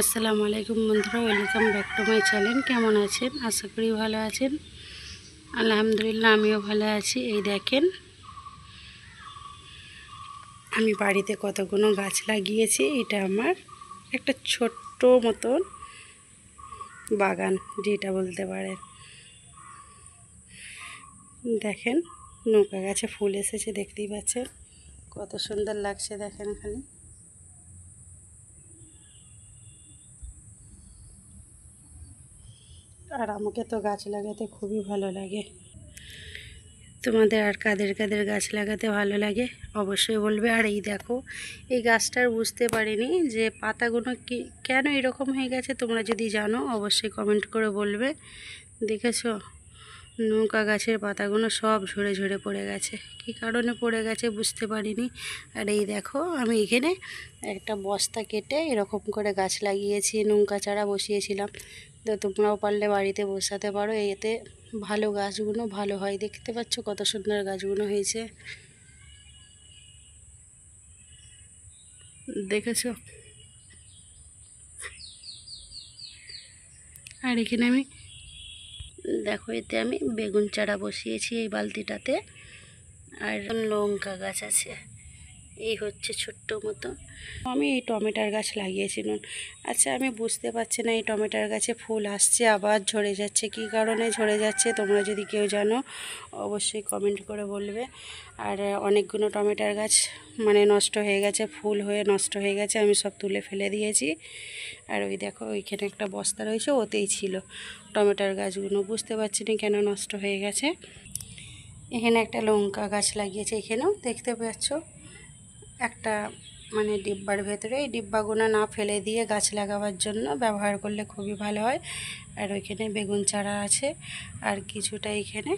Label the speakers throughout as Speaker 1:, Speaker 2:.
Speaker 1: আসসালামু আলাইকুম বন্ধুরা, welcome back to my channel. কেমন আছেন? আশা করি ভালো আছেন। আলহামদুলিল্লাহ, আমিও ভালো আছি। এই দেখেন, আমি বাড়িতে কতগুলো গাছ লাগিয়েছি। এটা আমার একটা ছোট্ট মতন বাগান, যেটা বলতে পারেন। দেখেন, নৌকা গাছে ফুল এসেছে, দেখতেই পাচ্ছেন কত সুন্দর লাগছে। দেখেন খালি, আর আমাকে তো গাছ লাগাতে খুবই ভালো লাগে। তোমাদের আর কাদের কাদের গাছ লাগাতে ভালো লাগে অবশ্যই বলবে। আর এই দেখো, এই গাছটার বুঝতে পারিনি যে পাতাগুলো কি কেন এরকম হয়ে গেছে। তোমরা যদি জানো অবশ্যই কমেন্ট করে বলবে। দেখেছো, নৌকা গাছের পাতাগুলো সব ঝরে ঝরে পড়ে গেছে। কি কারণে পড়ে গেছে বুঝতে পারিনি। আর এই দেখো, আমি এখানে একটা বস্তা কেটে এরকম করে গাছ লাগিয়েছি, নৌকা চারা বসিয়েছিলাম। তো তোমরাও পারলে বাড়িতে বসাতে পারো, এতে ভালো গাছগুলো ভালো হয়। দেখতে পাচ্ছ কত সুন্দর গাছগুলো হয়েছে, দেখেছো? আর এখানে আমি দেখো, এতে আমি বেগুন চারা বসিয়েছি এই বালতিটাতে। আর লঙ্কা গাছ আছে, এই হচ্ছে ছোট্ট মতো। আমি এই টমেটোর গাছ লাগিয়েছিলাম। আচ্ছা, আমি বুঝতে পারছি না, এই টমেটোর গাছে ফুল আসছে আবার ঝরে যাচ্ছে। কী কারণে ঝরে যাচ্ছে তোমরা যদি কেউ জানো অবশ্যই কমেন্ট করে বলবে। আর অনেকগুলো টমেটোর গাছ মানে নষ্ট হয়ে গেছে, ফুল হয়ে নষ্ট হয়ে গেছে, আমি সব তুলে ফেলে দিয়েছি। আর ওই দেখো, ওইখানে একটা বস্তা রয়েছে, ওতেই ছিল টমেটোর গাছগুলো। বুঝতে পারছি না কেন নষ্ট হয়ে গেছে। এখানে একটা লঙ্কা গাছ লাগিয়েছে, এখানেও দেখতে পাচ্ছ একটা মানে ডিব্বার ভেতরে। এই ডিব্বাগুলো না ফেলে দিয়ে গাছ লাগাবার জন্য ব্যবহার করলে খুবই ভালো হয়। আর ওইখানে বেগুন চারা আছে, আর কিছুটা এখানে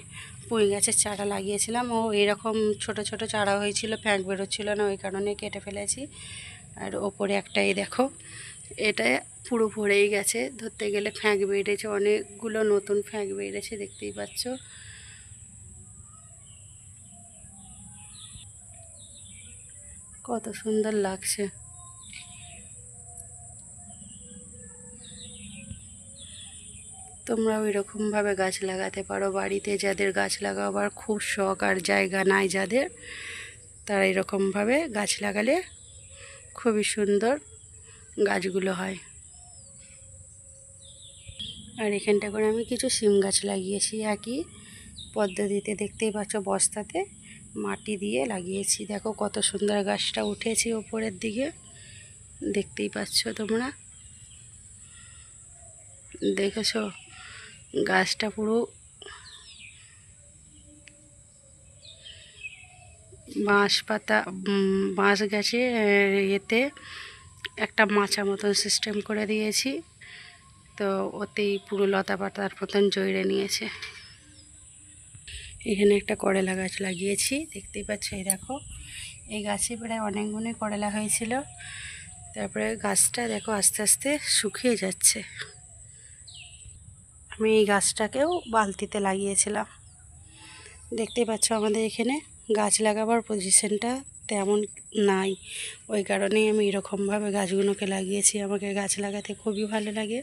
Speaker 1: পুঁই গাছের চারা লাগিয়েছিলাম। ও এরকম ছোট ছোট চারা হয়েছিল, ফ্যাঁক বেরোচ্ছিল না, ওই কারণে কেটে ফেলেছি। আর ওপরে একটা এই দেখো, এটা পুরো ভরেই গেছে, ধরতে গেলে ফ্যাঁক বেরিয়েছে, অনেকগুলো নতুন ফ্যাঁক বেরিয়েছে, দেখতেই পাচ্ছ। কত সুন্দর লাগছে। তোমরাও এরকমভাবে গাছ লাগাতে পারো বাড়িতে। যাদের গাছ লাগাবার খুব শখ আর জায়গা নাই যাদের, তারা এরকমভাবে গাছ লাগালে খুবই সুন্দর গাছগুলো হয়। আর এখানটা করে আমি কিছু সিম গাছ লাগিয়েছি একই পদ্ধতিতে, দেখতেই পাচ্ছ বস্তাতে মাটি দিয়ে লাগিয়েছি। দেখো কত সুন্দর গাছটা উঠেছে ওপরের দিকে, দেখতেই পাচ্ছ তোমরা, দেখেছো? গাছটা পুরো বাঁশ পাতা, বাঁশ গাছে এতে একটা মাচা মতন সিস্টেম করে দিয়েছি, তো ওতেই পুরো লতা পাতার মতন জড়িয়ে নিয়েছে। এখানে একটা করলা গাছ লাগিয়েছি, দেখতেই পাচ্ছ। এই দেখো, এই গাছে প্রায় অনেকগুলোই করলা হয়েছিল। তারপরে গাছটা দেখো আস্তে আস্তে শুকিয়ে যাচ্ছে। আমি এই গাছটাকেও বালতিতে লাগিয়েছিলাম। দেখতেই পাচ্ছ আমাদের এখানে গাছ লাগাবার পজিশনটা তেমন নাই, ওই কারণেই আমি এরকমভাবে গাছগুলোকে লাগিয়েছি। আমাকে গাছ লাগাতে খুবই ভালো লাগে।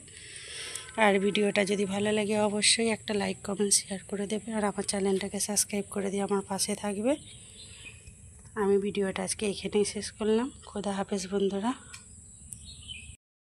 Speaker 1: আর ভিডিওটা যদি ভালো লাগে অবশ্যই একটা লাইক কমেন্ট শেয়ার করে দেবে, আর আমার চ্যানেলটাকে সাবস্ক্রাইব করে দিয়ে আমার পাশে থাকবে। আমি ভিডিওটা আজকে এখানেই শেষ করলাম। খোদা হাফেজ বন্ধুরা।